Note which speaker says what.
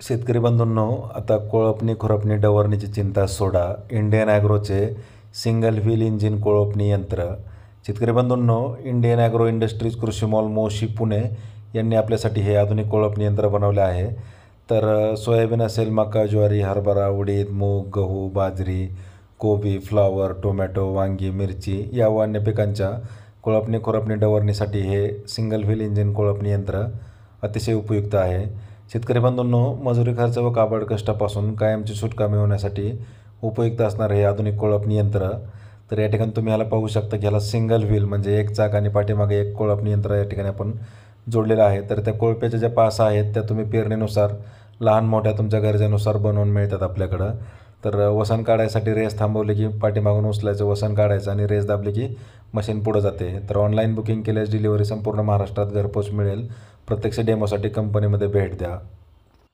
Speaker 1: शेतकरी बंधूंनो, आता कोळपणी खुरपणी डवरणीची चिंता सोडा. इंडियन ॲग्रोचे सिंगल व्हील इंजिन कोळपणी यंत्र. शेतकरी बंधूंनो, इंडियन ॲग्रो इंडस्ट्रीज कृषी मॉल मोशी पुणे यांनी आपल्यासाठी हे आधुनिक कोळपणी यंत्र बनवले आहे. तर सोयाबीन असेल, मका, ज्वारी, हरभरा, उडीद, मूग, गहू, बाजरी, कोबी, फ्लॉवर, टोमॅटो, वांगी, मिरची या व अन्य पिकांच्या कोळपणी खुरपणी डवरणीसाठी हे सिंगल व्हील इंजिन कोळपणी यंत्र अतिशय उपयुक्त आहे. शेतकरी बंधूंनो, मजुरी खर्च व काबड कष्टापासून कायमची सुटका मिळवण्यासाठी उपयुक्त असणारे हे आधुनिक कोळपणी यंत्र. तर या ठिकाणी तुम्ही ह्याला पाहू शकता की ह्याला सिंगल व्हील म्हणजे एक चाक आणि पाठीमागे एक कोळपणी यंत्र या ठिकाणी आपण जोडलेलं आहे. तर त्या कोळप्याच्या ज्या पासा आहेत त्या तुम्ही पेरणीनुसार लहान मोठ्या तुमच्या गरजेनुसार बनवून मिळतात आपल्याकडं. तर वसन काढायसाठी रेस थांबवली की पाठीमागून उचलायचं, वसन काढायचं आणि रेस दाबली की मशीन पुढं जाते. तर ऑनलाईन बुकिंग केल्यास डिलिव्हरी संपूर्ण महाराष्ट्रात घरपोच मिळेल. प्रत्यक्ष डेमोसाठी कंपनीमध्ये भेट द्या.